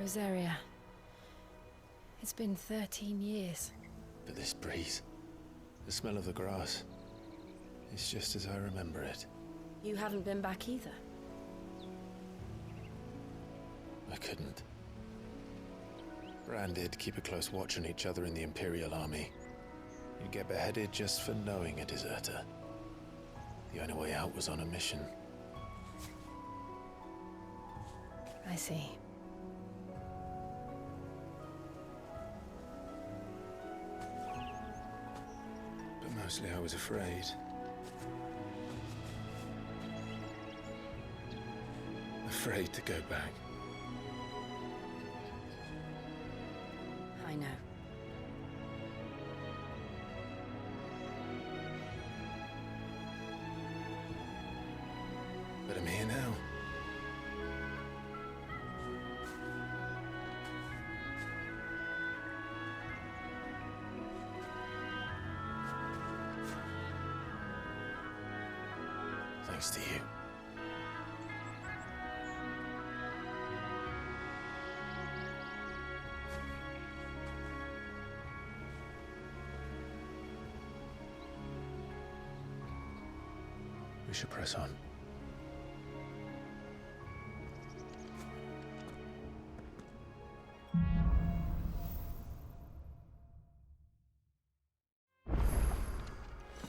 Rosaria. It's been 13 years. But this breeze, the smell of the grass, it's just as I remember it. You haven't been back either? I couldn't. Bran did keep a close watch on each other in the Imperial Army. You'd get beheaded just for knowing a deserter. The only way out was on a mission. I see. But mostly I was afraid. Afraid to go back. I know. But I'm here now. Thanks to you. We should press on.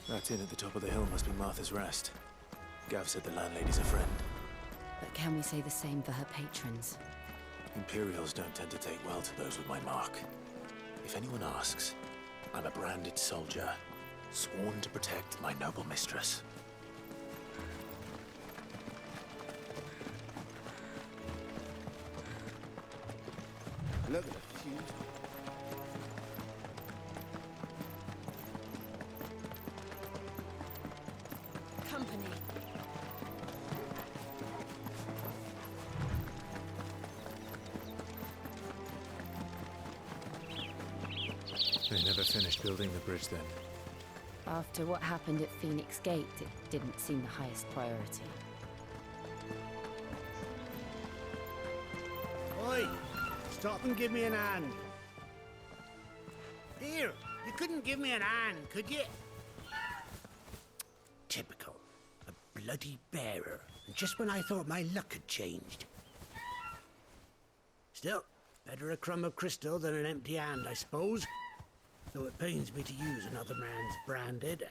That inn at the top of the hill must be Martha's Rest. Gav said the landlady's a friend. But can we say the same for her patrons? Imperials don't tend to take well to those with my mark. If anyone asks, I'm a branded soldier, sworn to protect my noble mistress. Look at the feud. Company. They never finished building the bridge then. After what happened at Phoenix Gate, it didn't seem the highest priority. Oi! Stop and give me an hand. Here, you couldn't give me an hand, could you? Typical. A bloody bearer. And just when I thought my luck had changed. Still, better a crumb of crystal than an empty hand, I suppose. Though it pains me to use another man's branded.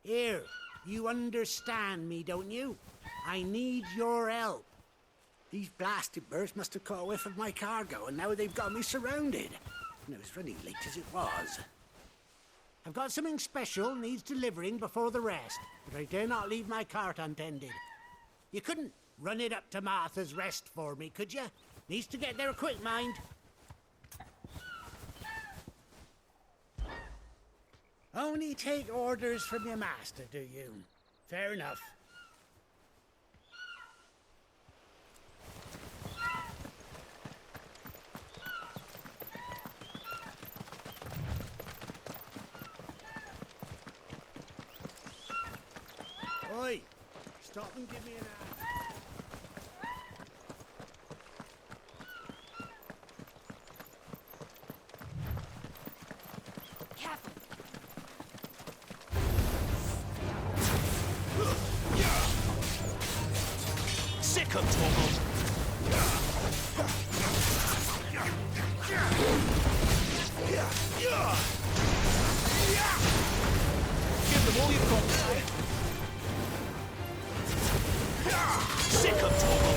Here, you understand me, don't you? I need your help. These blasted birds must have caught a whiff of my cargo, and now they've got me surrounded. And it was running late as it was. I've got something special needs delivering before the rest, but I dare not leave my cart untended. You couldn't run it up to Martha's Rest for me, could you? Needs to get there quick, mind. Only take orders from your master, do you? Fair enough. Oi! Stop and give me an hand. Careful! Sick of Torgal! Give them all you've got. Sick of Torgal!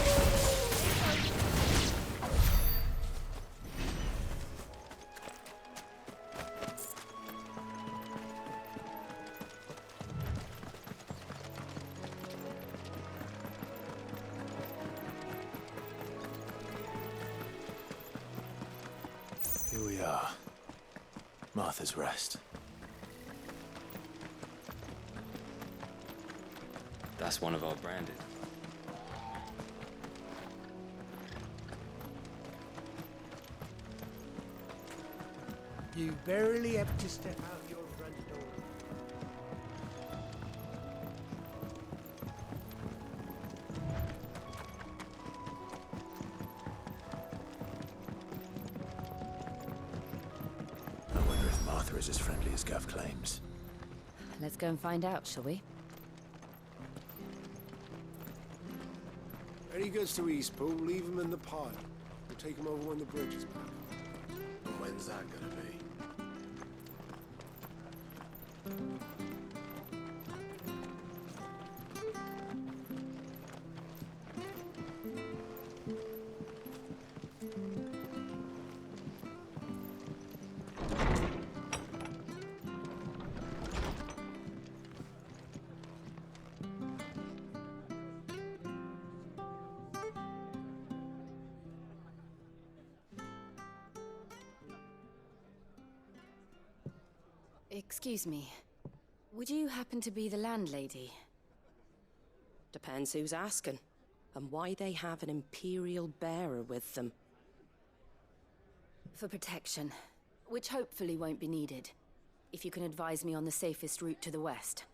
Here we are. Martha's Rest. That's one of our branded. You barely have to step out your front door. Arthur is as friendly as Gav claims. Let's go and find out, shall we? Any goods to Eastpool, leave them in the pod. We'll take them over when the bridge is back. And when's that gonna be? Excuse me. Would you happen to be the landlady? Depends who's asking, and why they have an Imperial bearer with them. For protection, which hopefully won't be needed. If you can advise me on the safest route to the west.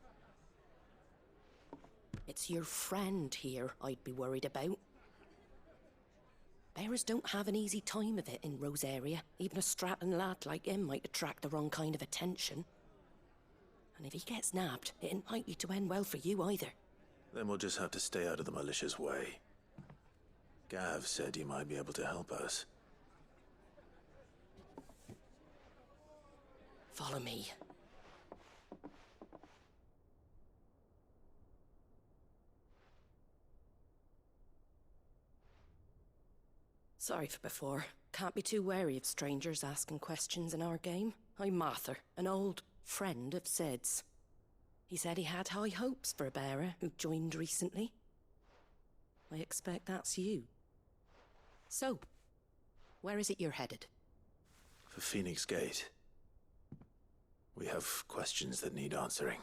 It's your friend here I'd be worried about. Bearers don't have an easy time of it in Rosaria. Even a Stratton lad like him might attract the wrong kind of attention. And if he gets nabbed, it ain't likely to end well for you either. Then we'll just have to stay out of the malicious way. Gav said you might be able to help us. Follow me. Sorry for before. Can't be too wary of strangers asking questions in our game. I'm Martha, an old friend of Sid's. He said he had high hopes for a bearer who joined recently. I expect that's you. So, where is it you're headed? For Phoenix Gate. We have questions that need answering.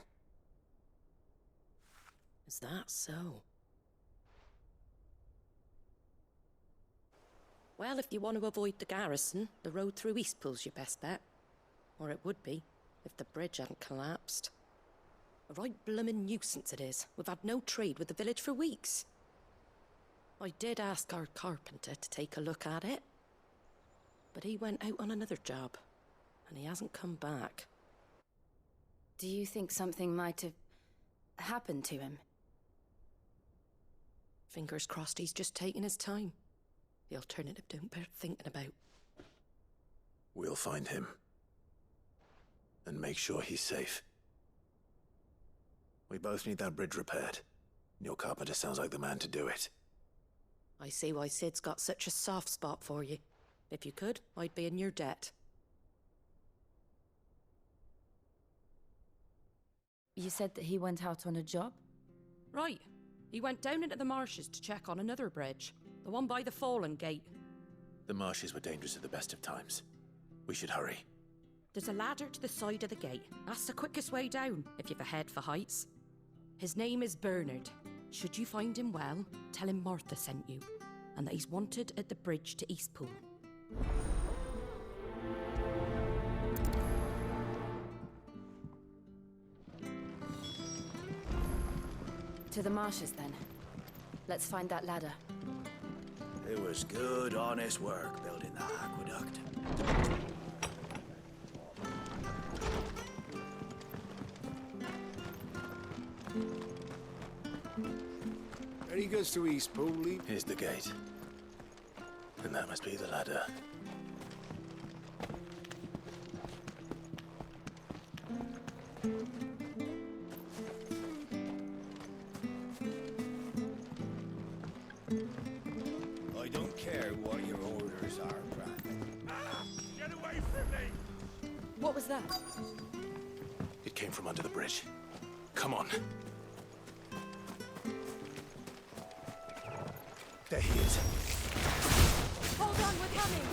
Is that so? Well, if you want to avoid the garrison, the road through Eastpool's your best bet. Or it would be, if the bridge hadn't collapsed. A right bloomin' nuisance it is. We've had no trade with the village for weeks. I did ask our carpenter to take a look at it. But he went out on another job, and he hasn't come back. Do you think something might have happened to him? Fingers crossed he's just taking his time. The alternative don't bear thinking about. We'll find him. And make sure he's safe. We both need that bridge repaired. Your carpenter sounds like the man to do it. I see why Sid's got such a soft spot for you. If you could, I'd be in your debt. You said that he went out on a job? Right. He went down into the marshes to check on another bridge. The one by the Fallen Gate. The marshes were dangerous at the best of times. We should hurry. There's a ladder to the side of the gate. That's the quickest way down, if you've a head for heights. His name is Bernard. Should you find him well, tell him Martha sent you, and that he's wanted at the bridge to Eastpool. To the marshes, then. Let's find that ladder. It was good, honest work building that aqueduct. Any goods to Eastpool, leave. Here's the gate. And that must be the ladder. I don't care what your orders are, Brandon. Get away from me! What was that? It came from under the bridge. Come on. There he is. Hold on, we're coming!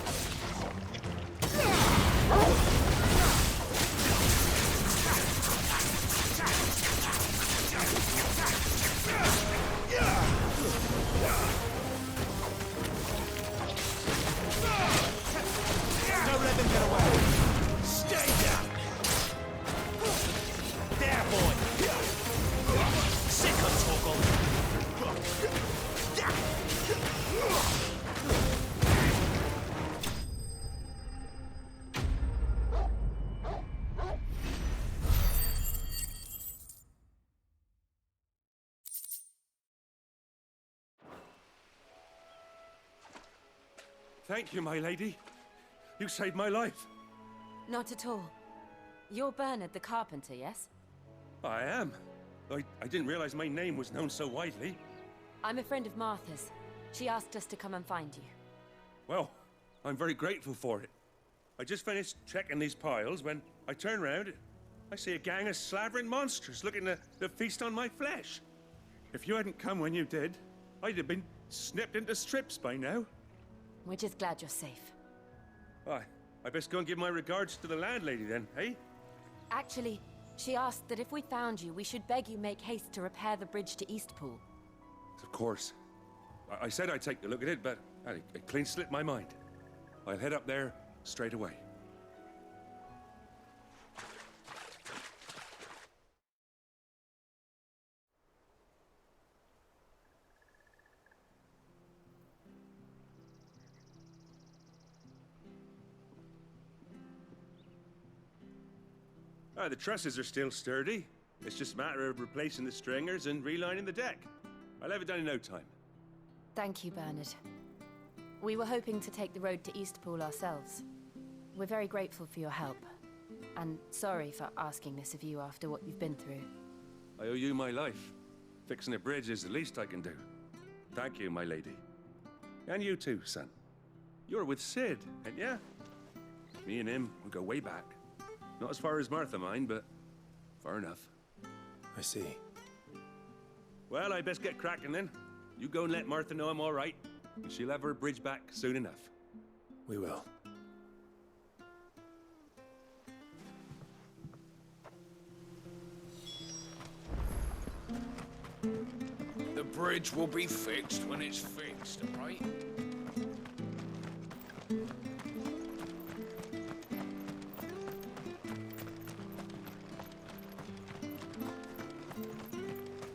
Don't let them get away! Stay down! There, boy! Sick of Toggle! Thank you, my lady. You saved my life. Not at all. You're Bernard the carpenter, yes? I am. I didn't realize my name was known so widely. I'm a friend of Martha's. She asked us to come and find you. Well, I'm very grateful for it. I just finished checking these piles when I turn around. I see a gang of slavering monsters looking to feast on my flesh. If you hadn't come when you did, I'd have been snipped into strips by now. We're just glad you're safe. I best go and give my regards to the landlady then, eh? Actually, she asked that if we found you, we should beg you make haste to repair the bridge to Eastpool. Of course. I said I'd take a look at it, but it clean slipped my mind. I'll head up there straight away. The trusses are still sturdy. It's just a matter of replacing the stringers and relining the deck. I'll have it done in no time. Thank you, Bernard. We were hoping to take the road to Eastpool ourselves. We're very grateful for your help. And sorry for asking this of you after what you've been through. I owe you my life. Fixing a bridge is the least I can do. Thank you, my lady. And you too, son. You're with Sid, ain't ya? Me and him, we go way back. Not as far as Martha, mind, but far enough. I see. Well, I best get cracking then. You go and let Martha know I'm all right, and she'll have her bridge back soon enough. We will. The bridge will be fixed when it's fixed, right?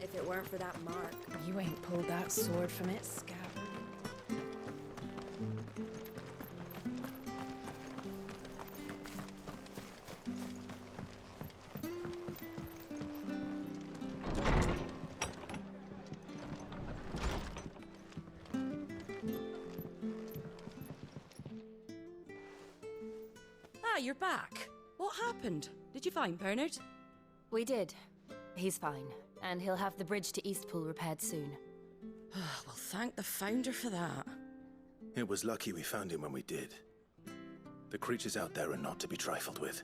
If it weren't for that mark, you ain't pulled that sword from its scabbard. Ah, you're back. What happened? Did you find Bernard? We did. He's fine, and he'll have the bridge to Eastpool repaired soon. Well, thank the Founder for that. It was lucky we found him when we did. The creatures out there are not to be trifled with.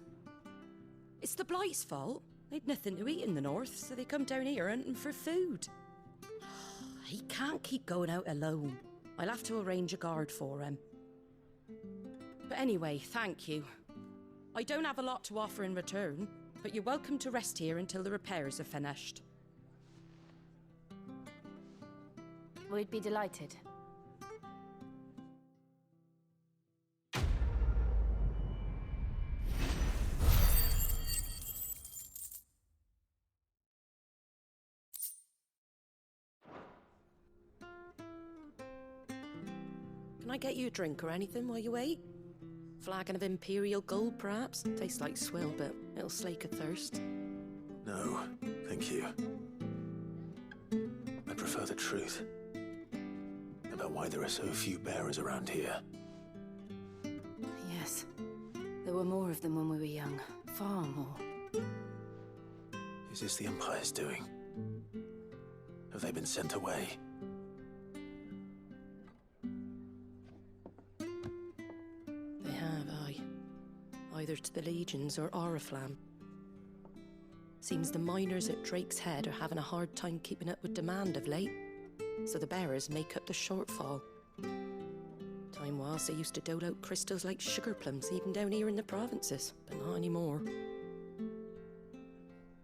It's the Blight's fault. They'd nothing to eat in the north, so they come down here hunting for food. He can't keep going out alone. I'll have to arrange a guard for him. But anyway, thank you. I don't have a lot to offer in return, but you're welcome to rest here until the repairs are finished. We'd be delighted. Can I get you a drink or anything while you wait? Flagon of Imperial Gold, perhaps? Tastes like swill, but it'll slake a thirst. No, thank you. I prefer the truth about why there are so few bearers around here. Yes. There were more of them when we were young. Far more. Is this the Empire's doing? Have they been sent away? They have, aye. Either to the Legions or Oriflamme. Seems the miners at Drake's Head are having a hard time keeping up with demand of late, so the bearers make up the shortfall. Time was they used to dole out crystals like sugar plums even down here in the provinces, but not anymore.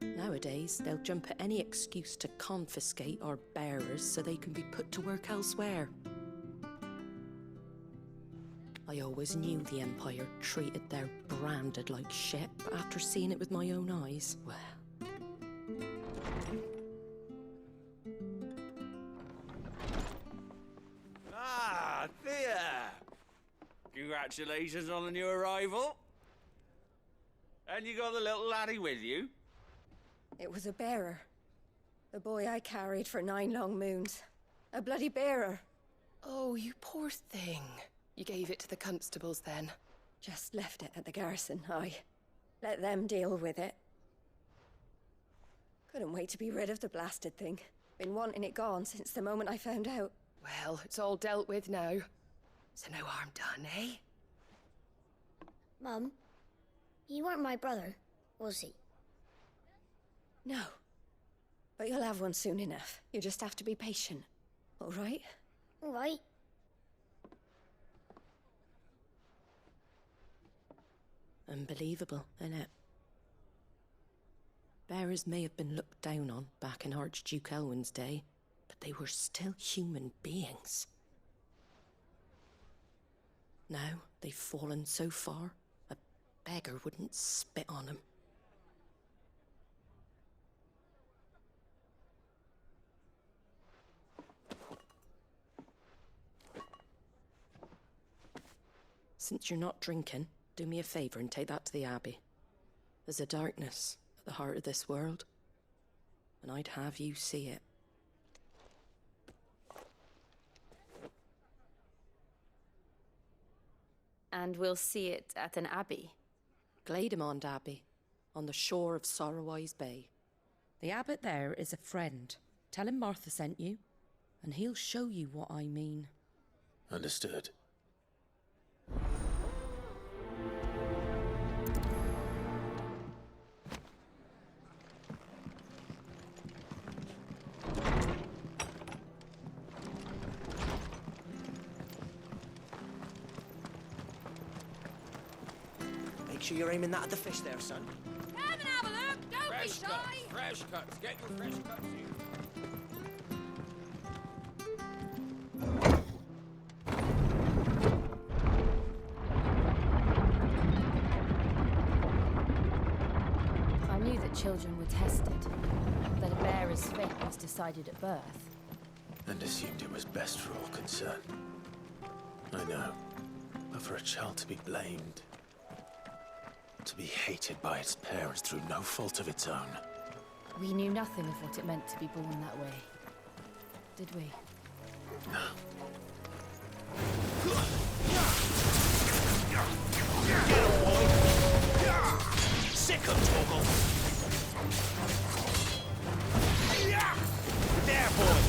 Nowadays, they'll jump at any excuse to confiscate our bearers so they can be put to work elsewhere. I always knew the Empire treated their branded like shit, but after seeing it with my own eyes, well... Ah, Thea! Congratulations on the new arrival. And you got the little laddie with you? It was a bearer. The boy I carried for 9 long moons. A bloody bearer. Oh, you poor thing. You gave it to the constables then? Just left it at the garrison, aye. Let them deal with it. Couldn't wait to be rid of the blasted thing. Been wanting it gone since the moment I found out. Well, it's all dealt with now. So no harm done, eh? Mum, he weren't my brother, was he? No. But you'll have one soon enough. You just have to be patient. All right? All right. Unbelievable, innit? Bearers may have been looked down on back in Archduke Elwin's day, but they were still human beings. Now they've fallen so far, a beggar wouldn't spit on them. Since you're not drinking, do me a favour and take that to the Abbey. There's a darkness at the heart of this world, and I'd have you see it. And we'll see it at an abbey? Glademond Abbey, on the shore of Sorrowise Bay. The abbot there is a friend. Tell him Martha sent you, and he'll show you what I mean. Understood. Make sure you're aiming that at the fish there, son. Come and have a look! Don't Fresh be shy! cuts, fresh cuts. Get your fresh cuts here. I knew that children were tested, that a bearer's fate was decided at birth. And assumed it was best for all concerned. I know. But for a child to be blamed, to be hated by its parents through no fault of its own. We knew nothing of what it meant to be born that way, did we? No. Sick of Toggle! There, boy!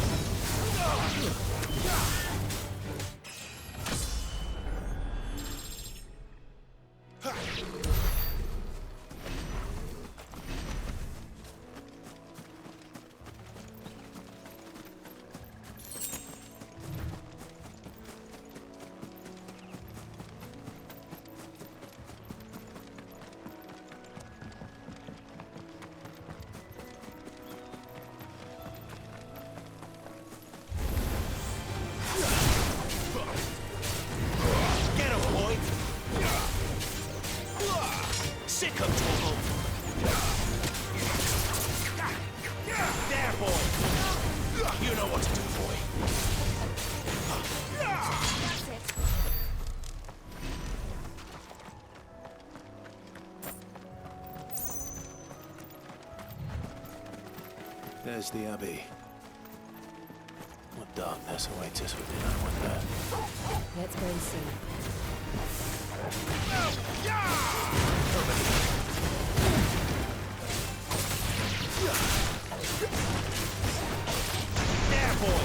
Sick of Toggle! There, boy! You know what to do, boy. That's it. There's the Abbey. What darkness awaits us within, I wonder. Let's go and see. There, boy!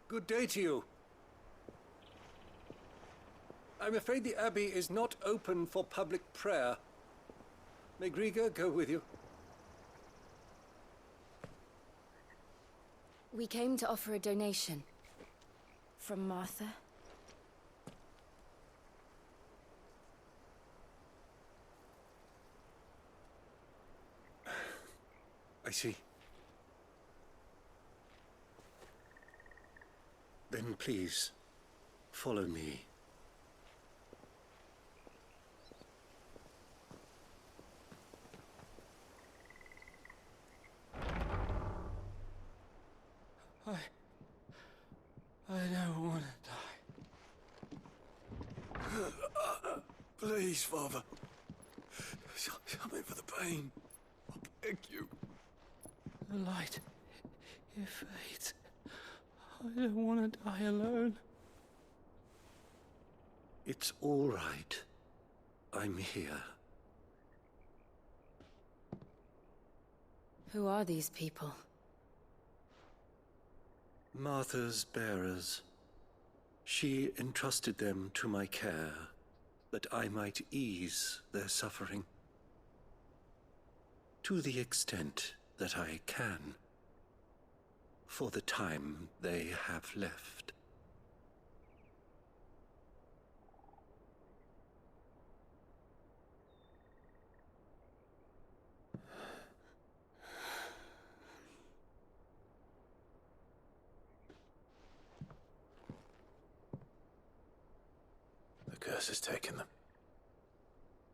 Good day to you. I'm afraid the Abbey is not open for public prayer. May Griga go with you? We came to offer a donation. From Martha. I see. Then please, follow me. I don't want to die. Please, Father. Shut me for the pain. I beg you. The light, it fades. I don't want to die alone. It's all right. I'm here. Who are these people? Martha's bearers. She entrusted them to my care, that I might ease their suffering. To the extent that I can, for the time they have left. The curse has taken them.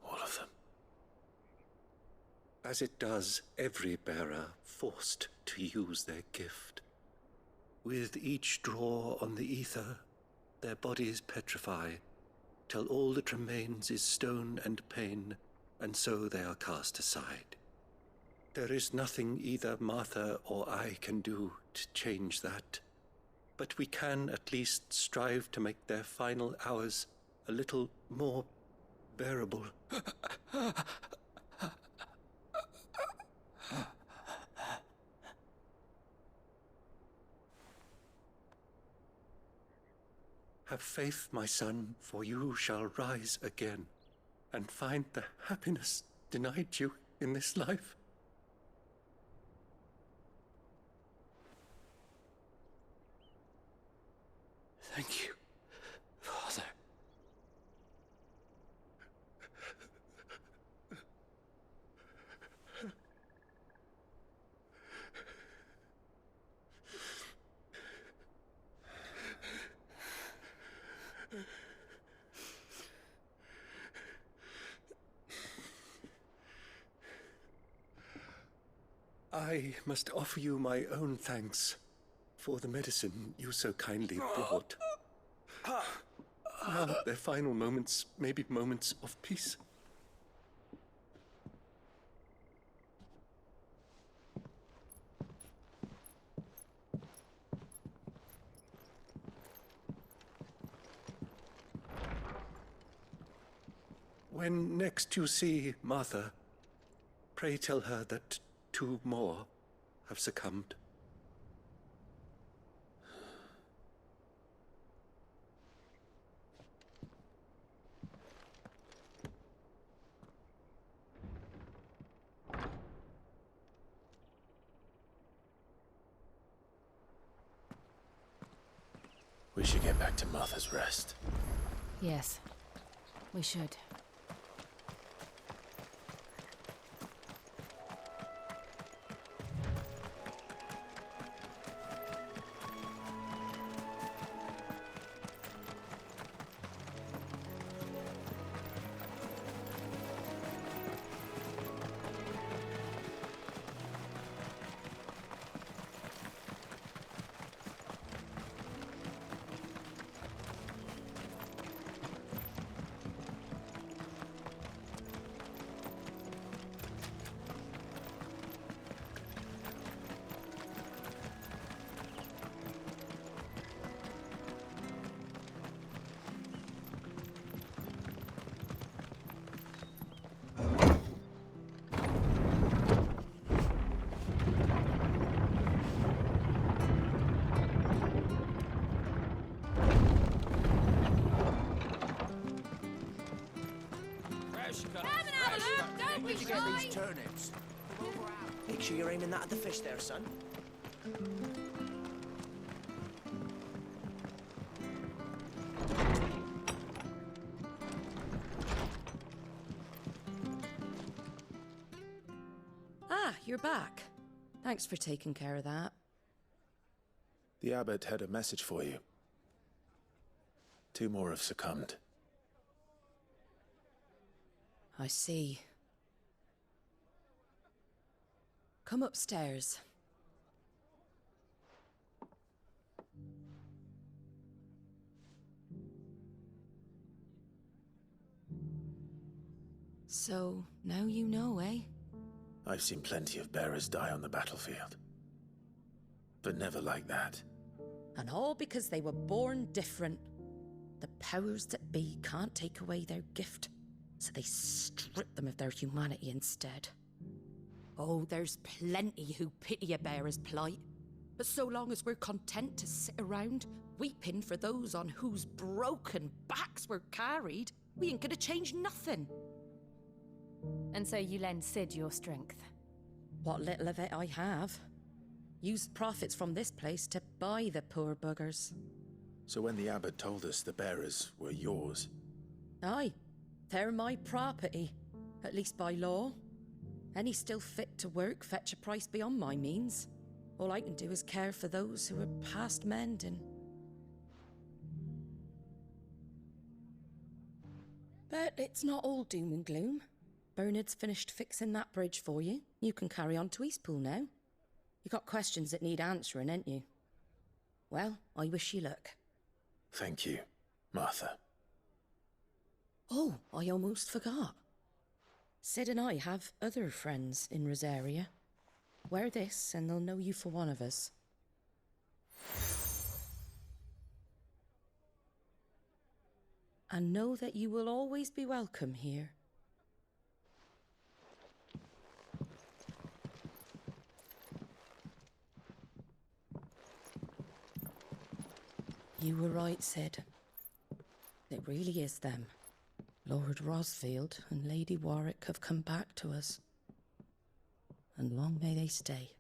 All of them. As it does every bearer forced to use their gift. With each draw on the ether, their bodies petrify, till all that remains is stone and pain, and so they are cast aside. There is nothing either Martha or I can do to change that, but we can at least strive to make their final hours a little more bearable. Have faith, my son, for you shall rise again and find the happiness denied you in this life. Thank you, Father. I must offer you my own thanks for the medicine you so kindly brought. Now their final moments may be moments of peace. When next you see Martha, pray tell her that 2 more have succumbed. We should get back to Martha's Rest. Yes, we should. Where'd you get these turnips? Make sure you're aiming that at the fish there, son. Ah, you're back. Thanks for taking care of that. The abbot had a message for you. 2 more have succumbed. I see. Come upstairs. So, now you know, eh? I've seen plenty of bearers die on the battlefield. But never like that. And all because they were born different. The powers that be can't take away their gift, so they strip them of their humanity instead. Oh, there's plenty who pity a bearer's plight. But so long as we're content to sit around, weeping for those on whose broken backs we're carried, we ain't gonna change nothing. And so you lend Sid your strength? What little of it I have. Used profits from this place to buy the poor buggers. So when the abbot told us the bearers were yours... Aye, they're my property, at least by law. Any still fit to work fetch a price beyond my means. All I can do is care for those who are past mending. But it's not all doom and gloom. Bernard's finished fixing that bridge for you. You can carry on to Eastpool now. You got questions that need answering, ain't you? Well, I wish you luck. Thank you, Martha. Oh, I almost forgot. Sid and I have other friends in Rosaria. Wear this and they'll know you for one of us. And know that you will always be welcome here. You were right, Sid. It really is them. Lord Rosfield and Lady Warwick have come back to us. And long may they stay.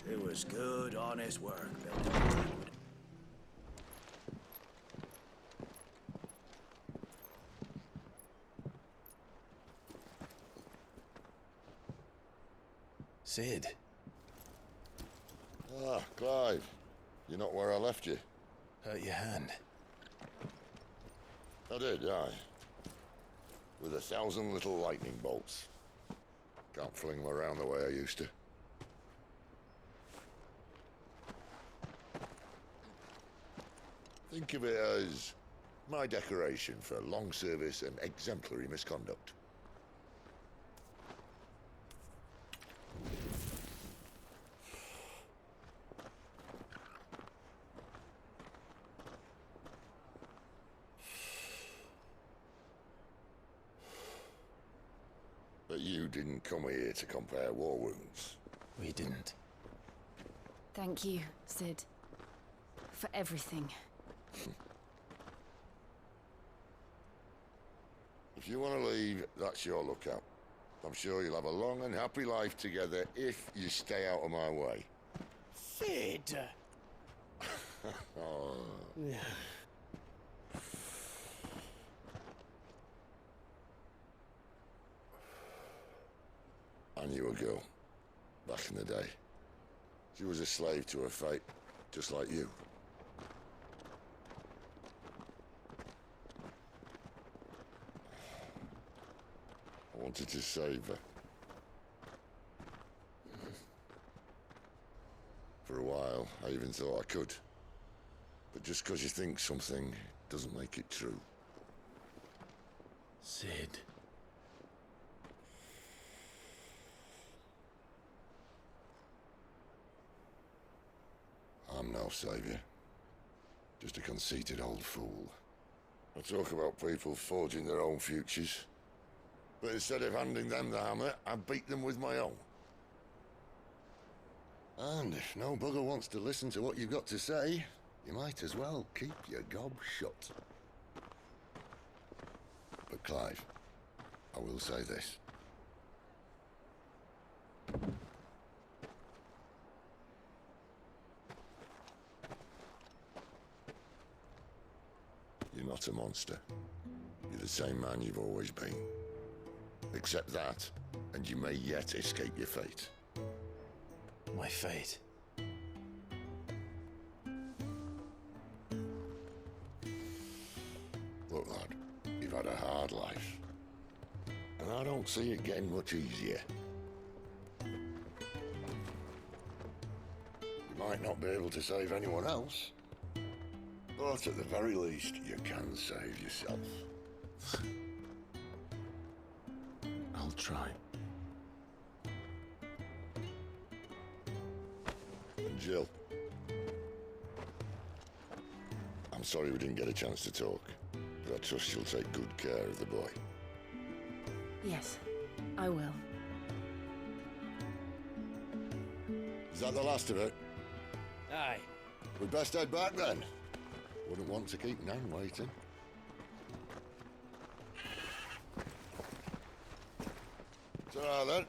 It was good, honest work, Bill. Sid. Ah, Clive. You're not where I left you. Hurt your hand. I did, aye. With 1,000 little lightning bolts. Can't fling them around the way I used to. Think of it as my decoration for long service and exemplary misconduct. But you didn't come here to compare war wounds. We didn't. Thank you, Sid. For everything. If you want to leave, that's your lookout. I'm sure you'll have a long and happy life together if you stay out of my way. Sid! Oh. I knew a girl, back in the day. She was a slave to her fate, just like you. I wanted to save her. For a while, I even thought I could. But just because you think something doesn't make it true. Sid. I'm no savior. Just a conceited old fool. I talk about people forging their own futures. But instead of handing them the hammer, I beat them with my own. And if no bugger wants to listen to what you've got to say, you might as well keep your gob shut. But Clive, I will say this. not a monster. You're the same man you've always been. Accept that, and you may yet escape your fate. My fate? Look, lad, you've had a hard life. And I don't see it getting much easier. You might not be able to save anyone else, but at the very least, you can save yourself. I'll try. And Jill, I'm sorry we didn't get a chance to talk, but I trust she'll take good care of the boy. Yes, I will. Is that the last of it? Aye. We'd best head back then. Wouldn't want to keep Nan waiting. Ta-ra then.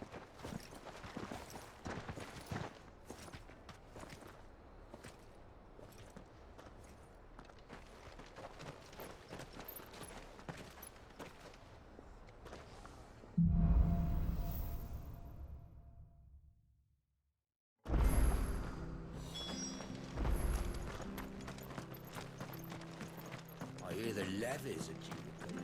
I hear the levies are due to come.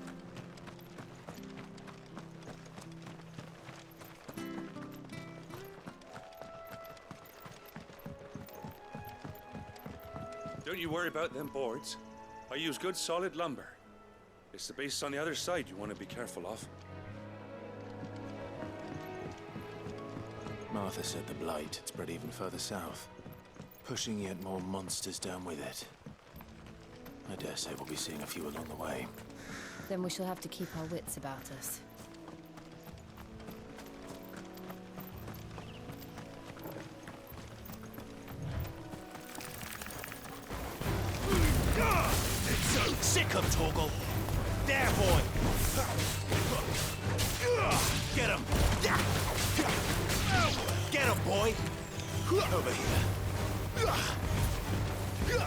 Don't you worry about them boards. I use good solid lumber. It's the base on the other side you want to be careful of. Martha said the blight had spread even further south, pushing yet more monsters down with it. I dare say we'll be seeing a few along the way. Then we shall have to keep our wits about us. Sick of Torgal! There, boy! Get him! Get him, boy! Over here!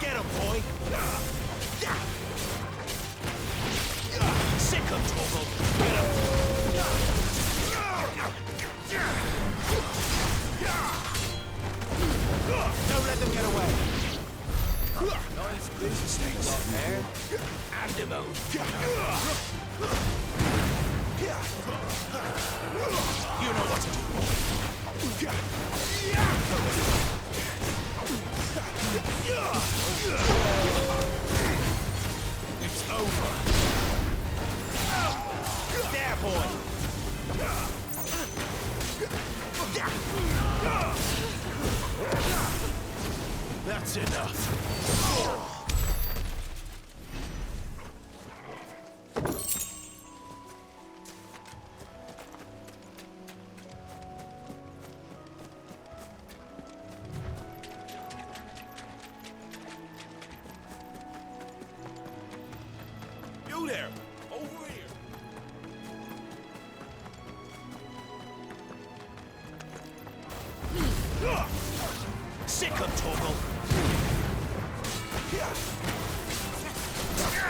Get him, boy! Sick of Torgal! Get him! Don't let them get away! Nice big snakes on there. And him out. You know what to do. It's over. There, boy. That's enough. You there! Over here! Sick of Torgal!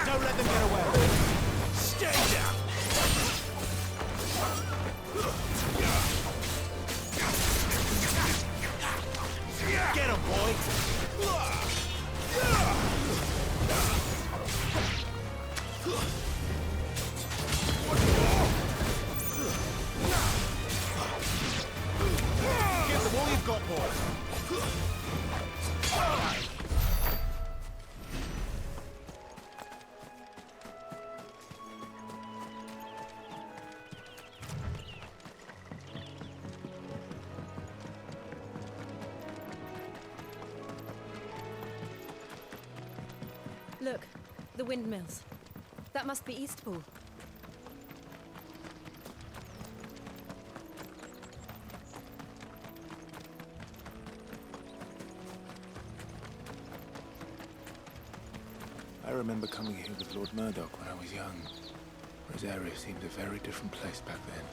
Don't let them get away! Stay down! Get him, boy! Give them all you've got, boy! Look, the windmills. That must be Eastpool. I remember coming here with Lord Murdoch when I was young. Rosaria seemed a very different place back then.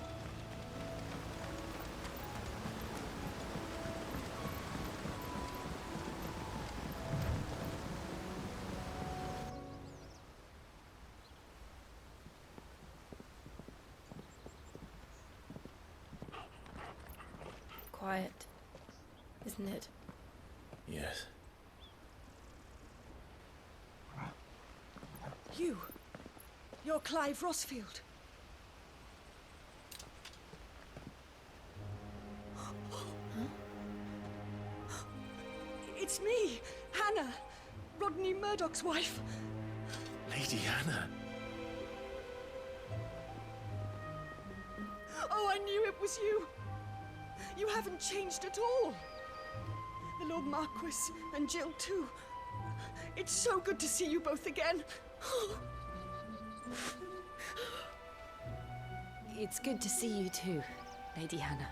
quiet, isn't it? Yes. You're Clive Rossfield. It's me, Hannah, Rodney Murdoch's wife. Lady Hannah. Oh, I knew it was you. You haven't changed at all. The Lord Marquis and Jill too. It's so good to see you both again. It's good to see you too, Lady Hannah.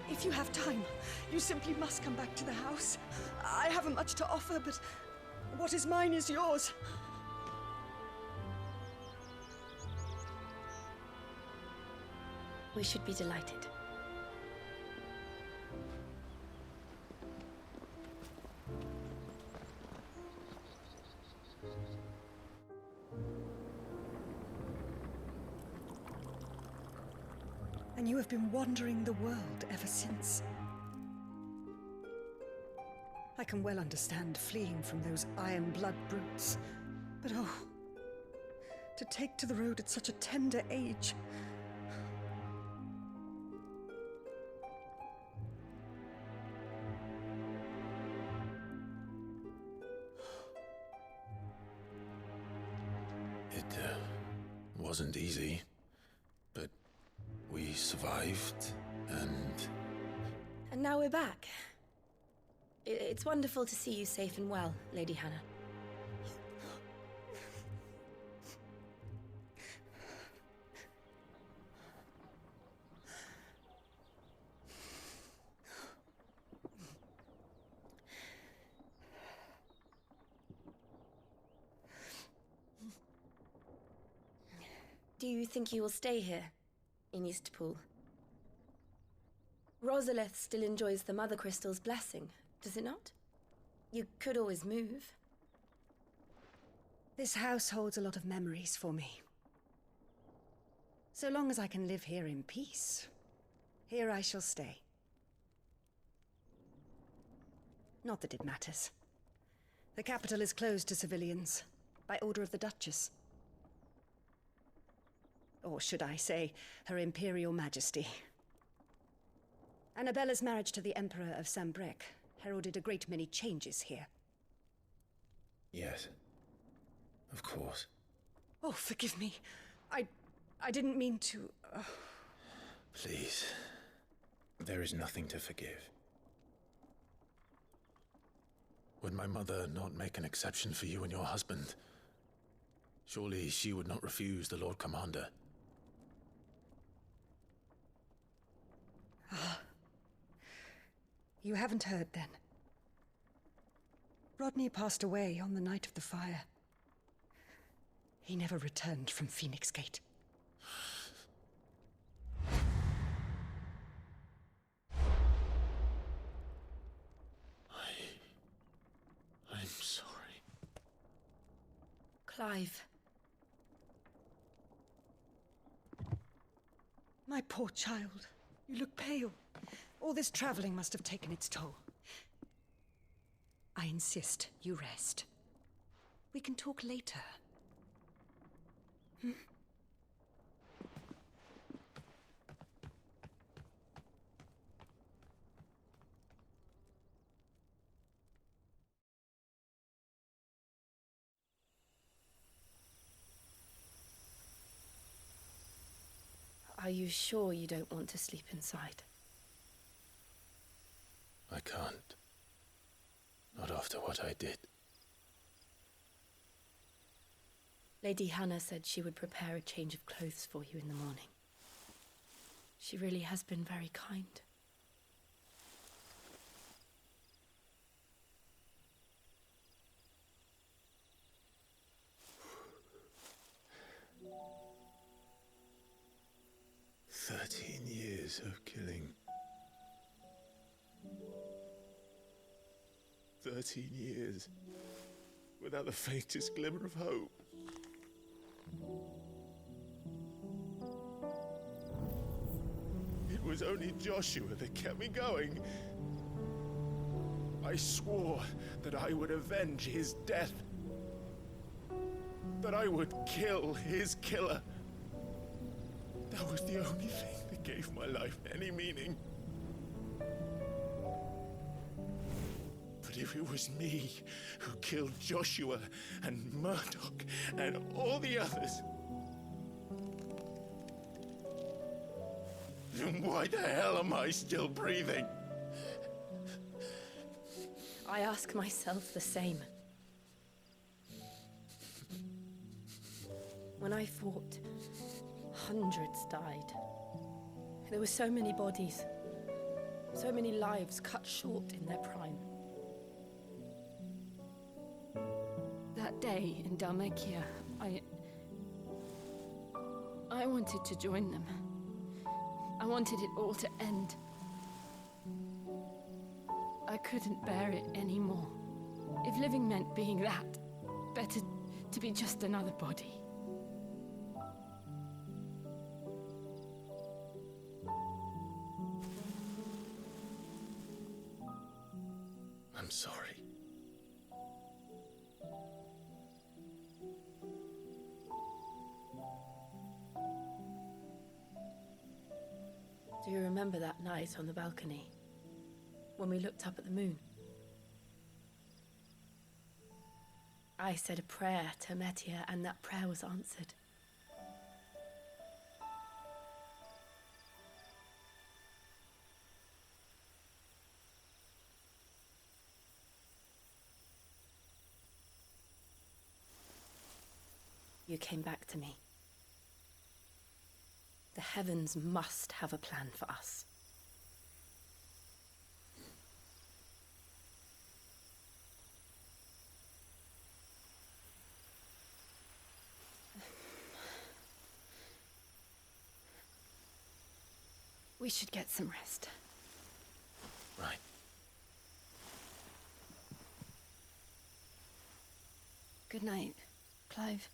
If you have time, you simply must come back to the house. I haven't much to offer, but what is mine is yours. We should be delighted. And you have been wandering the world ever since. I can well understand fleeing from those iron blood brutes, but oh, to take to the road at such a tender age. It wasn't easy, but we survived, and now we're back. It's wonderful to see you safe and well, Lady Hannah. Do you think you will stay here, in Eastpool? Rosalith still enjoys the Mother Crystal's blessing, does it not? You could always move. This house holds a lot of memories for me. So long as I can live here in peace, here I shall stay. Not that it matters. The capital is closed to civilians, by order of the Duchess. Or should I say, Her Imperial Majesty. Annabella's marriage to the Emperor of Sambrec heralded a great many changes here. yes, of course. Oh, forgive me. I didn't mean to... Please, there is nothing to forgive. Would my mother not make an exception for you and your husband? Surely she would not refuse the Lord Commander. You haven't heard, then. Rodney passed away on the night of the fire. He never returned from Phoenix Gate. I'm sorry. Clive. My poor child. You look pale. All this traveling must have taken its toll. I insist you rest. We can talk later. Hmm? Are you sure you don't want to sleep inside? I can't. Not after what I did. Lady Hannah said she would prepare a change of clothes for you in the morning. She really has been very kind. "13 years of killing. 13 years, without the faintest glimmer of hope. It was only Joshua that kept me going. I swore that I would avenge his death. That I would kill his killer. That was the only thing that gave my life any meaning. But if it was me who killed Joshua and Murdoch and all the others, then why the hell am I still breathing? I ask myself the same. When I fought, hundreds died. There were so many bodies, so many lives cut short in their prime. That day in Dalmacia, I wanted to join them. I wanted it all to end. I couldn't bear it anymore. If living meant being that, better to be just another body. I'm sorry. Do you remember that night on the balcony, when we looked up at the moon? I said a prayer to Metia, and that prayer was answered. You came back to me. The heavens must have a plan for us. We should get some rest. Right. Good night, Clive.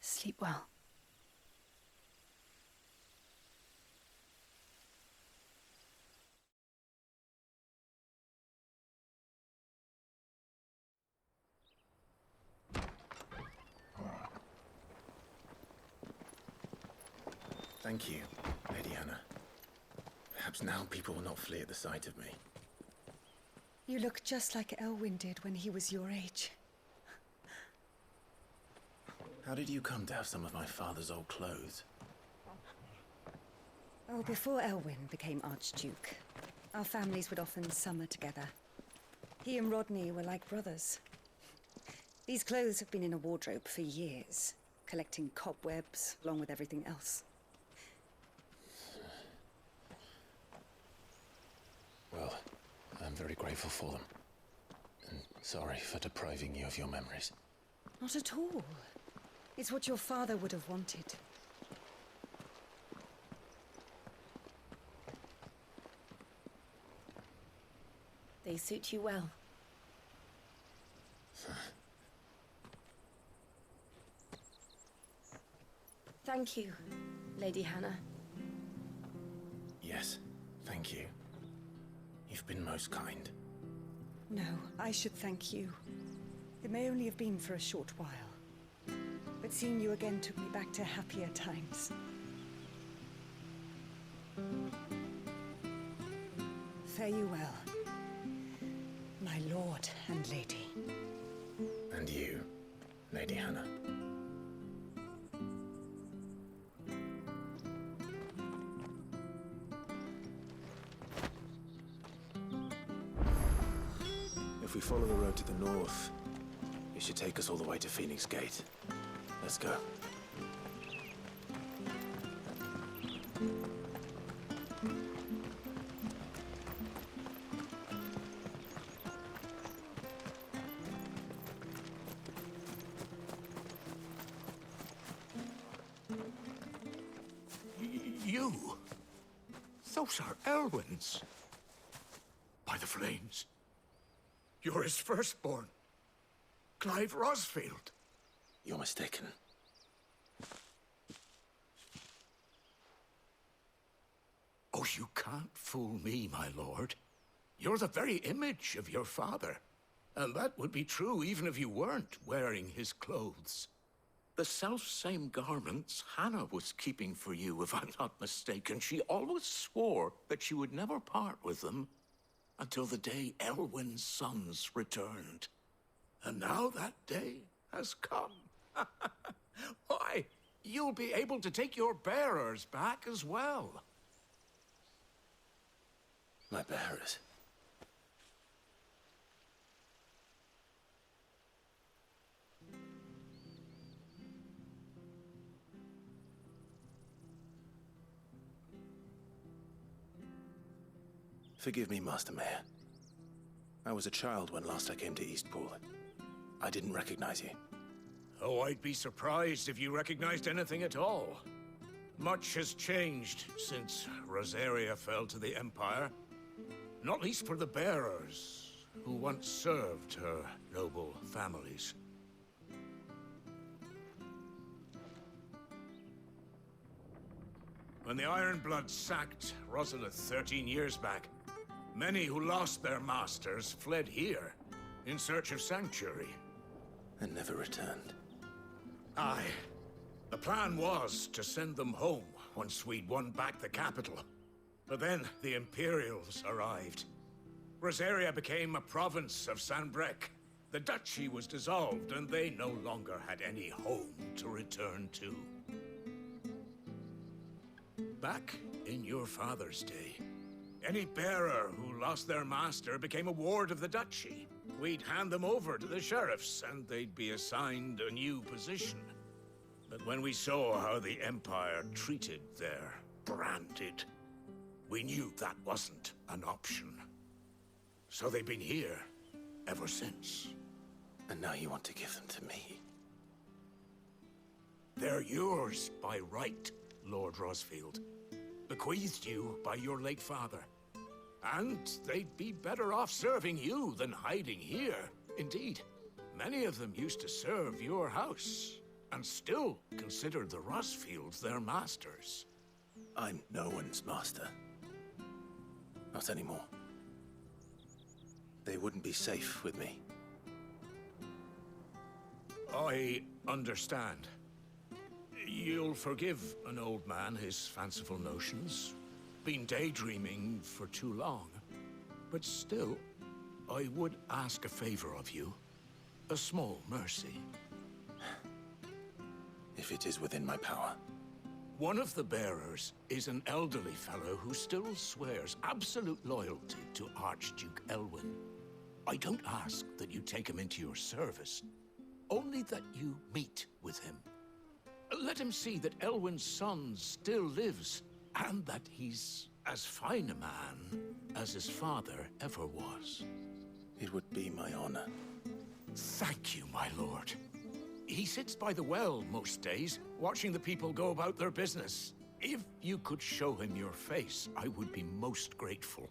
Sleep well. Thank you, Lady Hannah. Perhaps now people will not flee at the sight of me. You look just like Elwyn did when he was your age. How did you come to have some of my father's old clothes? Oh, before Elwyn became Archduke, our families would often summer together. He and Rodney were like brothers. These clothes have been in a wardrobe for years, collecting cobwebs along with everything else. Well, I'm very grateful for them. And sorry for depriving you of your memories. Not at all. It's what your father would have wanted. They suit you well. Thank you, Lady Hannah. Yes, thank you. You've been most kind. No, I should thank you. It may only have been for a short while, but seeing you again took me back to happier times. Fare you well, my lord and lady. And you, Lady Hannah. If we follow the road to the north, it should take us all the way to Phoenix Gate. Let's go. You? Those are Elwyn's. By the flames. You're his firstborn. Clive Rosfield. You're mistaken. Oh, you can't fool me, my lord. You're the very image of your father. And that would be true even if you weren't wearing his clothes. The self-same garments Hannah was keeping for you, if I'm not mistaken. She always swore that she would never part with them until the day Elwyn's sons returned. And now that day has come. Why, you'll be able to take your bearers back as well. My bearers? Forgive me, Master Mayor. I was a child when last I came to Eastpool. I didn't recognize you. Oh, I'd be surprised if you recognized anything at all. Much has changed since Rosaria fell to the Empire. Not least for the bearers, who once served her noble families. When the Ironbloods sacked Rosalith 13 years back, many who lost their masters fled here in search of sanctuary. And never returned. Aye. The plan was to send them home once we'd won back the capital. But then the Imperials arrived. Rosaria became a province of Sanbreque. The duchy was dissolved, and they no longer had any home to return to. Back in your father's day, any bearer who lost their master became a ward of the duchy. We'd hand them over to the sheriffs, and they'd be assigned a new position. But when we saw how the Empire treated their branded, we knew that wasn't an option. So they've been here ever since. And now you want to give them to me? They're yours by right, Lord Rosfield. Bequeathed you by your late father. And they'd be better off serving you than hiding here. Indeed, many of them used to serve your house, and still considered the Rosfields their masters. I'm no one's master. Not anymore. They wouldn't be safe with me. I understand. You'll forgive an old man his fanciful notions. Been daydreaming for too long. But still, I would ask a favor of you. A small mercy. If it is within my power. One of the bearers is an elderly fellow who still swears absolute loyalty to Archduke Elwyn. I don't ask that you take him into your service, only that you meet with him. Let him see that Elwyn's son still lives, and that he's as fine a man as his father ever was. It would be my honor. Thank you, my lord. He sits by the well most days, watching the people go about their business. If you could show him your face, I would be most grateful.